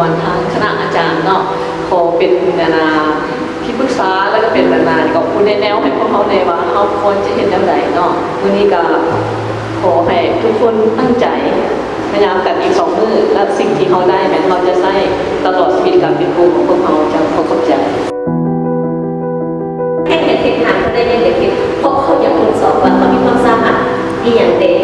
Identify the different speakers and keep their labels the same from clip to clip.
Speaker 1: อนทางคณะอาจารย์เนาะขอเป็นที่ปรึกษาแล้วก็เป็นก็คุณแนวให้พวกเขาในว่าเขาควรจะเห็นอย่างไรเนาะมื้อนี้ก็ขอให้ทุกคนตั้งใจพยายามกันอีก2 มื้อและสิ่งที่เขาได้แม้เราจะใช้ตลอดชีวิตการเป็นครูของพวกเขาจะขอขอบใจ
Speaker 2: ให้เห็นทิศทางเขาได้ยังเด็กเพราะเขาอยากทดสอบว่าเขามีความสามารถที่อย่างเด็ก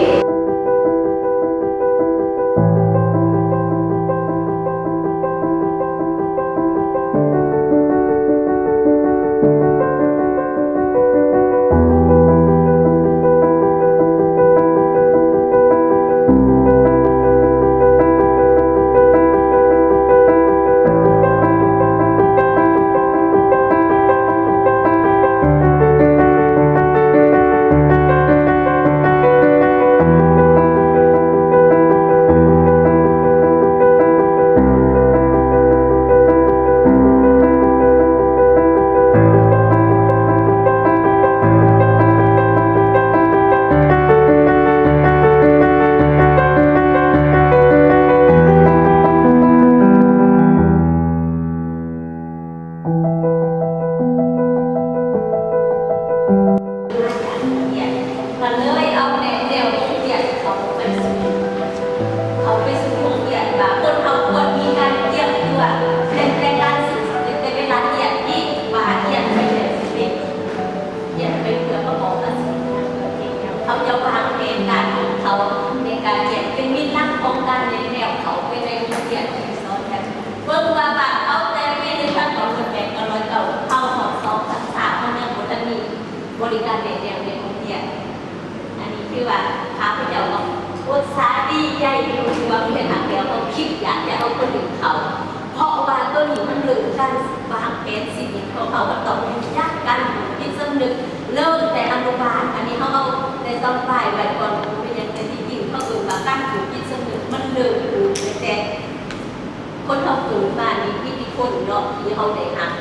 Speaker 2: บริการเด็กอย่างเด็กของเรียนอันนี้คือว่าพาพเจ้าก็อุตสาห์ดีใจอยู่ที่ว่าเพื่อนหักแล้วเขาคิดอยากจะเอาคนอื่นเขาเพราะว่าตัวนี้มันเหลือกันวางเป็นสิ่งของเขาว่าต้องยากกันคิดสนึกเริ่มแต่อนุบาลอันนี้เขาเอาในตอนบ่ายไว้ก่อนเป็นอย่างที่จริงเขาอื่นมากั้นถูกคิดสนึกมันเริ่มอยู่แต่คนเขาตื่นมานี่ที่คนเนาะที่เขาได้หัก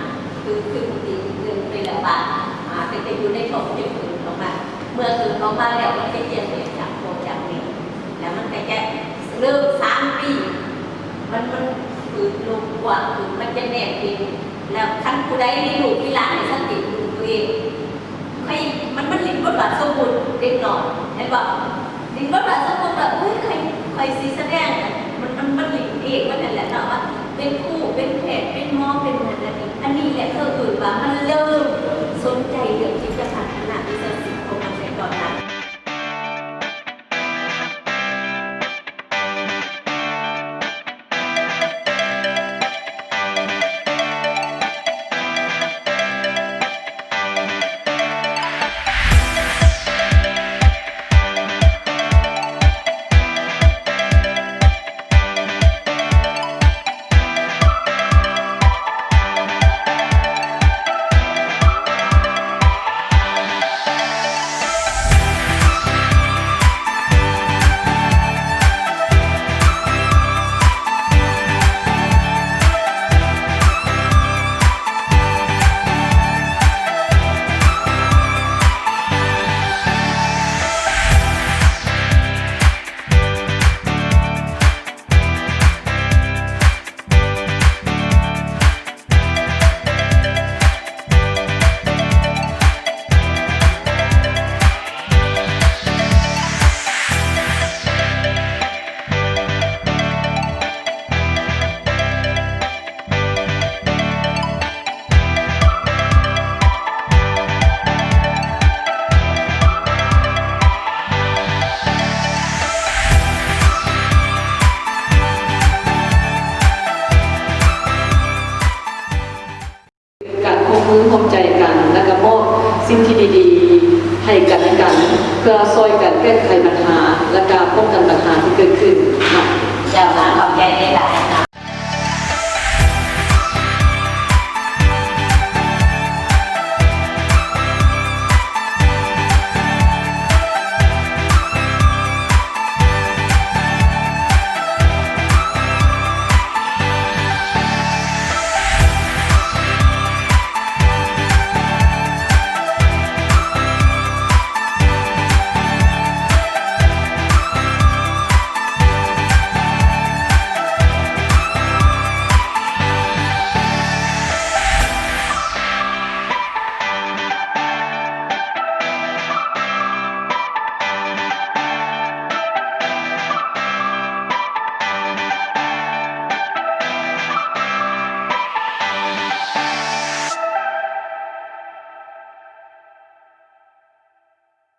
Speaker 2: คือปกติเดินไปแล้วบ้างแต่อยู่ในท้องที่ฝืนออกมาเมื่อฝืนออกมาแล้วมันจะเจียนเปลี่ยนจากโคจากนี้แล้วมันก็จะเริ่ม3 ปีมันฝืนลงกว่าฝืนมันจะแน่นเองแล้วขั้นผู้ใดที่อยู่ที่ร้านในสติดูตัวเองใครมันลิ้นบทบาทสมบูรณ์เด็กหน่อยเห็นป่ะลิ้นบทบาทสมบูรณ์แบบใครซีแสดงมันลิ้นเองมันนั่นแหละเนาะว่าเป็นคู่เป็นแพทย์เป็นหมอเป็นอะไรอันนี้แหละคืออื่นว่ามันเริ่มสนใจเรื่องที่จะพัฒนาวิชาศิลป์ของมันในตอนนั้น
Speaker 1: มือพร้อมใจกันและก็มอบสิ่งที่ดีๆให้กันและกันเพื่อช่วยกันแก้ไขปัญหาและการป้องกันปัญ